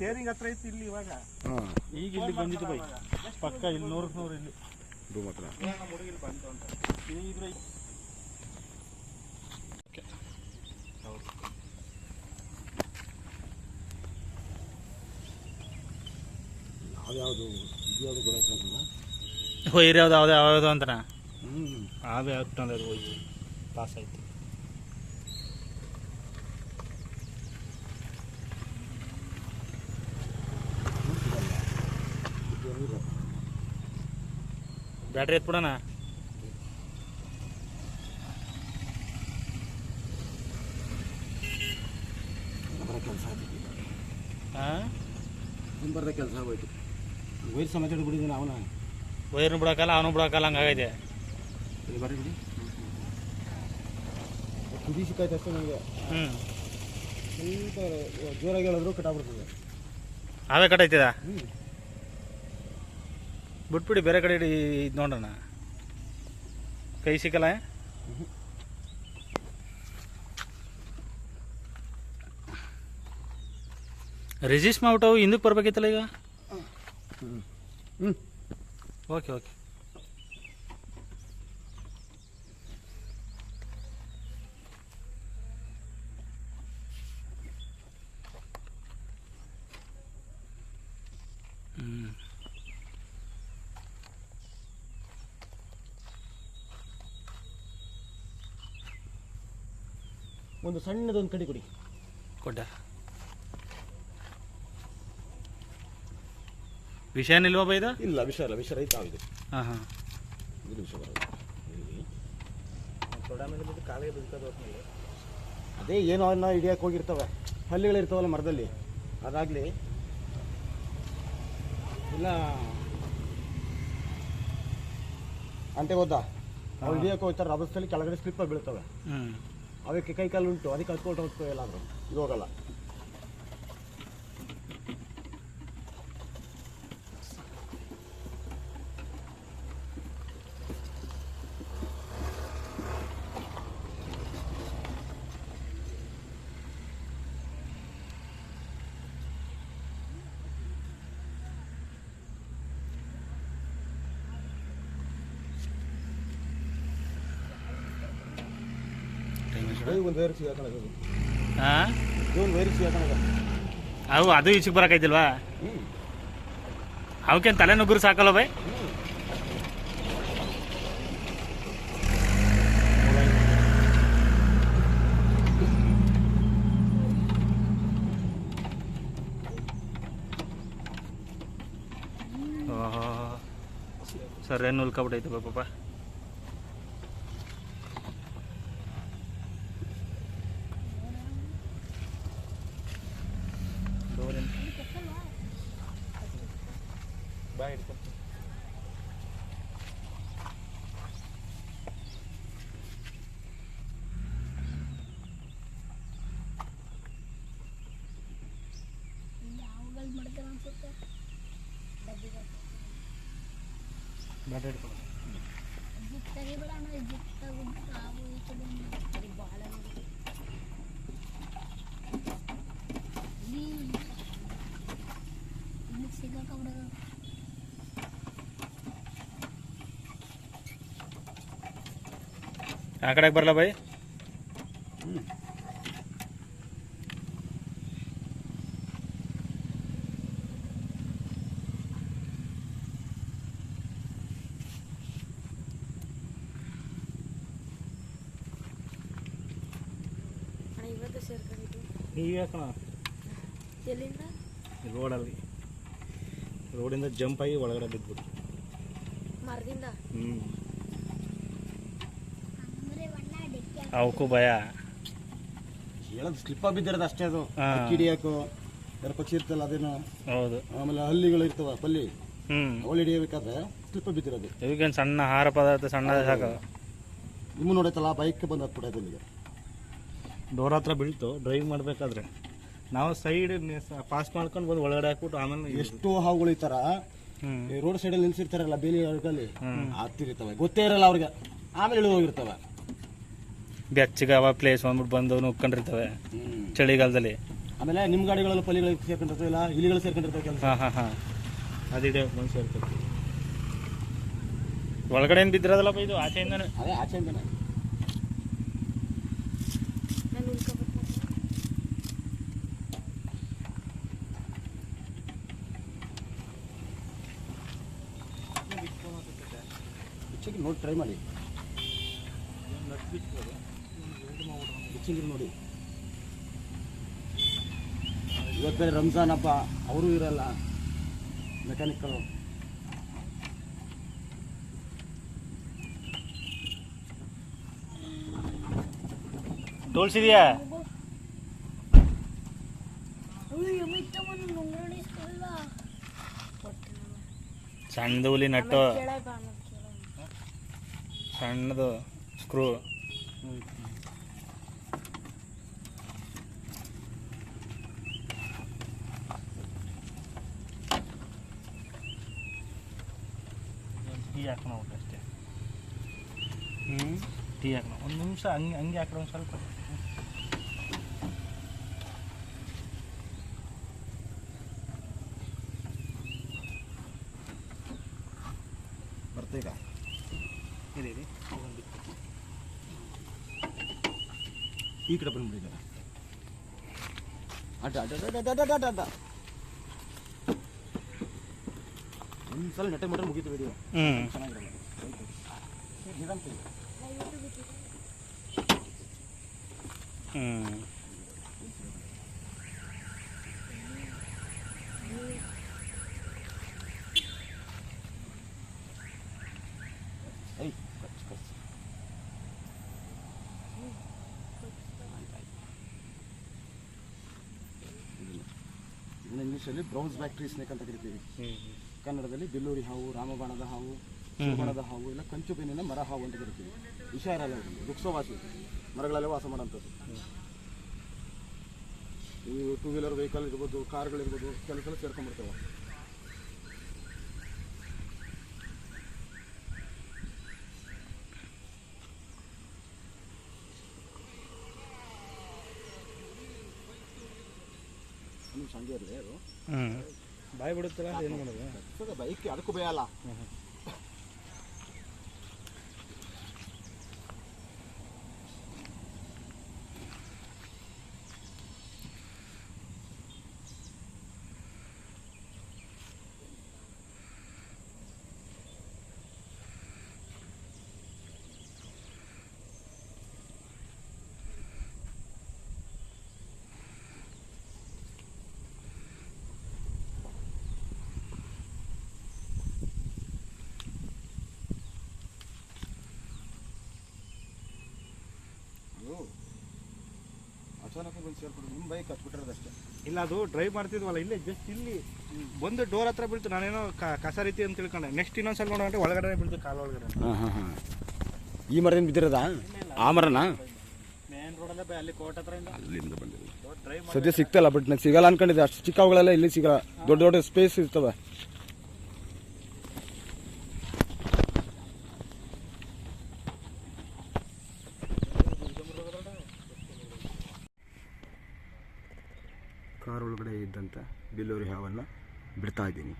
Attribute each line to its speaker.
Speaker 1: Steering ಹತ್ರ ಐತಿ ಇಲ್ಲಿ ಇವಾಗ.
Speaker 2: ಈಗ ಇಲ್ಲಿ ಬಂದಿತ್ತು ಬೈ ಪಕ್ಕ ಇಲ್ಲಿ 100 ಇಲ್ಲಿ
Speaker 3: ರೂಮ್ ಹತ್ರ
Speaker 1: ಹುಡುಗಿರು ಬಂತು ಅಂತ
Speaker 2: ಇದ್ರೆ
Speaker 3: ಯಾವ್ದು ಇದು ಯಾವುದು ಗೊತ್ತಾಯ್ತಲ್ಲ
Speaker 2: ವೈರ್ ಯಾವ್ದು ಅಂತನಾ ಅವೇ ಆಗ್ತಂದ್ರೆ ಅದು ಹೋಯ್ತು ಪಾಸ್ ಆಯ್ತು. ಬ್ಯಾಟ್ರಿ ಎತ್ಬಿಡೋಣ.
Speaker 3: ಕೆಲಸ ಆಗ್ತಿತ್ತು
Speaker 2: ಹಾಂ
Speaker 3: ಬರ್ದ ಕೆಲಸ ಆಗೋಯ್ತು. ವೈರ್ ಸಮಾಚಾರ ಬಿಡಿದ್ದೀನಿ ಅವನ
Speaker 2: ವೈರ್ನು ಬಿಡೋಕ್ಕಲ್ಲ ಅವನು ಬಿಡೋಕ್ಕಲ್ಲ ಹಂಗಾಗೈತೆ.
Speaker 3: ಇಲ್ಲಿ ಬರ್ರಿ ಬಿಡಿ ಕುದಿ ಸಿಕ್ಕಾಯ್ತು ಅಷ್ಟೇ ನನಗೆ. ಸ್ವಲ್ಪ ಜೋರಾಗಿ ಹೇಳಿದ್ರು ಕಟ್ಟಾಗ್ಬಿಡ್ತದೆ.
Speaker 2: ಅವೇ ಕಟ್ಟೈತದ ಬಿಟ್ಬಿಡಿ ಬೇರೆ ಕಡೆ ಇದು ನೋಡೋಣ. ಕೈ ಸಿಕ್ಕಲ್ಲ ರಿಜಿಸ್ಟ್ ಮಾಡ್ಬಿಟ್ಟವು ಹಿಂದಕ್ಕೆ ಬರ್ಬೇಕಿತ್ತಲ್ಲ ಈಗ. ಓಕೆ ಓಕೆ
Speaker 3: ಒಂದು ಸಣ್ಣದೊಂದು ಕಡಿ ಕೊಡಿ.
Speaker 2: ಕೊಟ್ಟ ವಿಷಯ ನಿಲ್ವಾ ಬೈದ?
Speaker 3: ಇಲ್ಲ ವಿಷ ಇಲ್ಲ, ವಿಷ ರೈತ ಆಗಿದೆ.
Speaker 2: ಹಾಂ ಹಾಂ
Speaker 3: ಇದು ವಿಷ ಬರೋದು
Speaker 1: ಸೋಡಾ ಮೇಲೆ ಬಿಟ್ಟು ಕಾಲಿಗೆ ಬಿಡ್ತದೆ.
Speaker 3: ಅದೇ ಏನೋ ಅನ್ನ ಹಿಡಿಯಕ್ಕೆ ಹೋಗಿರ್ತವೆ, ಹಲ್ಲಿಗಳಿರ್ತಾವಲ್ಲ ಮರದಲ್ಲಿ, ಅದಾಗಲಿ ಇಲ್ಲ ಅಂಟೆ ಹೋದ ಅವ್ರು ಹಿಡಿಯಕ್ಕೆ ಹೋಗ್ತಾರೆ. ರಭಸದಲ್ಲಿ ಕೆಳಗಡೆ ಸ್ಲಿಪ್ಪಾಗಿ ಬೀಳ್ತವೆ. ಅವಕ್ಕೆ ಕೈ ಕಾಲು ಉಂಟು, ಅದಕ್ಕೆ ಹತ್ಕೊಂಡು ಹೋಗ್ತವೆ. ಎಲ್ಲಾದರೂ ಇದು ಹೋಗಲ್ಲ. ಒಂದು ವೈರ್ ಸಿಗಾಕಣದು,
Speaker 2: ಹಾಂ
Speaker 3: ಒಂದು ವೈರ್ ಸಿಗಾಕಣದ
Speaker 2: ಅವು ಅದು ಈಚೆಗೆ ಬರೋಕೈತಿಲ್ವಾ? ಅವಕ್ಕೇನು ತಲೆ ನುಗ್ಗುರು ಸಾಕಲ್ಲ ಬೈ? ಓಹೋ ಸರ್ ಏನು ಉಲ್ಕೊಬಿಟ್ಟೈತೆ ಪಾಪ.
Speaker 1: ಬಾಯ್ ಹಿಡ್ಕೊಂಡು
Speaker 2: ಬ್ಯಾಟ್ರಿ ಹಿಡ್ಕೊಂಡು ಆ ಕಡೆಗೆ ಬರಲ್ಲ ಬೈ? ಈಗ ಕಣ ರೋಡಲ್ಲಿ, ರೋಡಿಂದ ಜಂಪ್ ಆಗಿ ಒಳಗಡೆ ಬಿದ್ಬಿಟ್ಟು ಅವಕ್ಕೂ ಭಯ.
Speaker 3: ಹೇಳೋದು ಸ್ಲಿಪ್ಪಾಗಿ ಬಿದ್ದಿರೋದು ಅಷ್ಟೇ. ಅದು ಹಿಡಿಯಕ್ಕೂ ಯಾರು ಪಕ್ಷಿ ಇರ್ತಲ್ಲ ಅದೇನು.
Speaker 2: ಹೌದು.
Speaker 3: ಆಮೇಲೆ ಹಲ್ಲಿಗಳು ಇರ್ತವ ಪಲ್ಲಿ, ಅವಳು ಹಿಡಿಯಬೇಕಾದ್ರೆ ಸ್ಲಿಪ್ಪ ಬಿದ್ದಿರೋದು.
Speaker 2: ಇವಕ್ಕೇನು ಸಣ್ಣ ಆಹಾರ ಪದಾರ್ಥ ಸಣ್ಣ ಸಾಕು.
Speaker 3: ನಿಮ್ಮ ನೋಡೈತಲ್ಲ ಬೈಕ್ ಬಂದು ಹತ್ಬಿಟ್ಟೈತೆ ಇಲ್ಲಿಗೆ.
Speaker 2: ಡೋರ್ ಹತ್ರ ಬೀಳ್ತು ಡ್ರೈವ್ ಮಾಡಬೇಕಾದ್ರೆ. ನಾವು ಸೈಡ್ ಪಾಸ್ ಮಾಡ್ಕೊಂಡು ಬಂದು ಒಳಗಡೆ ಹಾಕ್ಬಿಟ್ಟು ಆಮೇಲೆ
Speaker 3: ಎಷ್ಟೋ ಹಾವುಗಳು ಈ ಥರ ರೋಡ್ ಸೈಡಲ್ಲಿ ನಿಲ್ಸಿರ್ತಾರಲ್ಲ ಬೇಲಿ ಒಳಗಲ್ಲಿ ಹತ್ತಿರ್ತವೆ, ಗೊತ್ತೇ ಇರಲ್ಲ ಅವ್ರಿಗೆ. ಆಮೇಲೆ ಇಳಿದು ಹೋಗಿರ್ತವೆ.
Speaker 2: ಬೆಚ್ಚಗೆ ಅವ ಪ್ಲೇಸ್ ಬಂದ್ಬಿಟ್ಟು ಬಂದು ನುಕ್ಕೊಂಡಿರ್ತವೆ ಚಳಿಗಾಲದಲ್ಲಿ.
Speaker 3: ಆಮೇಲೆ ನಿಮ್ಮ ಗಾಡಿಗಳಲ್ಲಿ ಪಲ್ಲಿಗಳು ಸೇರ್ಕೊಂಡಿರ್ತವೆ ಇಲ್ಲ ಇಲಿಗಳು ಸೇರ್ಕೊಂಡಿರ್ತವೆ ಕೆಲಸ.
Speaker 2: ಹಾಂ ಹಾಂ ಹಾಂ ಅದು ಹಿಡಿಯೋಕೆ ಬಂದು ಸೇರ್ತೈತಿ. ಒಳಗಡೆ ಏನು ಬಿದ್ದಿರೋದಲ್ಲಪ್ಪ ಇದು ಆಚೆಯಿಂದನೇ?
Speaker 3: ಅದೇ ಆಚೆಯಿಂದನೇ. ಬಿಚ್ಚಿಗೆ ನೋಡಿ ಟ್ರೈ ಮಾಡಿ, ಬಿಚ್ಚಿಗೆ ನೋಡಿ. ಇವತ್ತು ಬೇರೆ ರಂಜಾನ್ ಹಬ್ಬ, ಅವರು ಇರಲ್ಲ ಮೆಕ್ಯಾನಿಕ್ಗಳು.
Speaker 2: ಟೋಲ್ಸ್ ಇದೆಯಾ? ಸಣ್ಣದು ಹುಲಿ ನಟ್ಟು, ಸಣ್ಣದು ಸ್ಕ್ರೂ. ಟೀ ಹಾಕೋಣ ಅಷ್ಟೇ. ಟೀ ಹಾಕೋಣ ಒಂದು ನಿಮಿಷ, ಹಂಗೆ ಹಾಕೋಣ ಒಂದು ಸ್ವಲ್ಪ.
Speaker 3: ಬರ್ತೀಗ
Speaker 2: ಇದೆ
Speaker 3: ಈ ಕಡೆ ಬಂದ್ಬಿಟ್ಟಿದ್ದಾರೆ. ಅಡ್ಡ ಅಡ್ಡ ಅಡ್ಡ ಅಡ್ಡ ಅಡ್ಡ ಅಡ್ಡ ಅಡ್ಡ ಒಂದ್ಸಲ ನೆಟ್ಟೆ ಮಾಡ್ರೆ ಮುಗೀತು ವಿಡಿಯೋ. ಚೆನ್ನಾಗಿರಲ್ಲ. ಇಂಗ್ಲೀಷಲ್ಲಿ ಬ್ರೌನ್ಸ್ ಬ್ಯಾಕ್ ಟ್ರೀ ಸ್ನೇಕ್ ಅಂತ ಕರಿತೀವಿ. ಕನ್ನಡದಲ್ಲಿ ಬೆಲ್ಲೂರಿ ಹಾವು, ರಾಮಬಾಣದ ಹಾವು, ಸುಬಾಣದ ಹಾವು, ಇಲ್ಲ ಕಂಚು ಬೆನ್ನಿನ ಮರ ಹಾವು ಅಂತ ಕರಿತೀವಿ. ವಿಷ ಇರಲ್ಲ, ವೃಕ್ಷವಾಸಿ ಮರಗಳಲ್ಲೇ ವಾಸ ಮಾಡೋಂಥದ್ದು. ಈ 2 ವೀಲರ್ ವೆಹಿಕಲ್ ಇರ್ಬೋದು, ಕಾರ್ಗಳಿರ್ಬೋದು, ಕೆಲಸ ಸೇರ್ಕೊಂಡ್ಬಿಡ್ತವೆ. ನಿಮಿಷ ಹಂಗೆ ಇರಲಿ ಅದು.
Speaker 2: ಬಾಯಿ ಬಿಡುತ್ತಲ್ಲ, ಏನು ಮಾಡೋದು?
Speaker 3: ಬೈಕ್ ಅದಕ್ಕೂ ಭಯ ಅಲ್ಲ. ಅಚಾನಕ್ ಬಂದು ಸೇರ್ಕೊಂಡು ನಿಮ್ಮ ಬೈಕ್ ಹತ್ಬಿಟ್ಟಿರೋದಷ್ಟೇ.
Speaker 2: ಇಲ್ಲ, ಅದು ಡ್ರೈವ್ ಮಾಡ್ತಿದ್ವಲ್ಲ, ಇಲ್ಲೇ ಜಸ್ಟ್ ಇಲ್ಲಿ ಬಂದು ಡೋರ್ ಹತ್ರ ಬೀಳ್ತು. ನಾನೇನೋ ಕಸ ರೀತಿ ಅಂತ ತಿಳ್ಕೊಂಡೆ. ನೆಕ್ಸ್ಟ್ ಇನ್ನೊಂದ್ಸಲ ನೋಡೋಣ ಒಳಗಡೆ ಬೀಳ್ತು, ಕಾಲ ಒಳಗಡೆ.
Speaker 3: ಈ ಮರದಿಂದ ಬಿದ್ದಿರೋದಾ? ಆ ಮರನಾ?
Speaker 2: ಮೇನ್ ರೋಡಲ್ಲೇ ಅಲ್ಲಿ ಕೋರ್ಟ್ ಹತ್ರ
Speaker 3: ಅಲ್ಲಿಂದ ಬಂದಿರೋದು. ಸದ್ಯ ಸಿಗ್ತಲ್ಲ, ಬಟ್ ನನಗೆ ಸಿಗಲ್ಲ ಅನ್ಕೊಂಡಿದ್ದೆ. ಅಷ್ಟು ಚಿಕ್ಕವುಗಳೆಲ್ಲ ಇಲ್ಲಿ ಸಿಗಲ್ಲ, ದೊಡ್ಡ ದೊಡ್ಡ ಸ್ಪೇಸ್ ಇರ್ತವೆ. ಕಾರ್ ಒಳಗಡೆ ಇದ್ದಂಥ ಬಿಲ್ಲೂರಿ ಹಾವನ್ನು ಬಿಡ್ತಾ ಇದ್ದೀನಿ.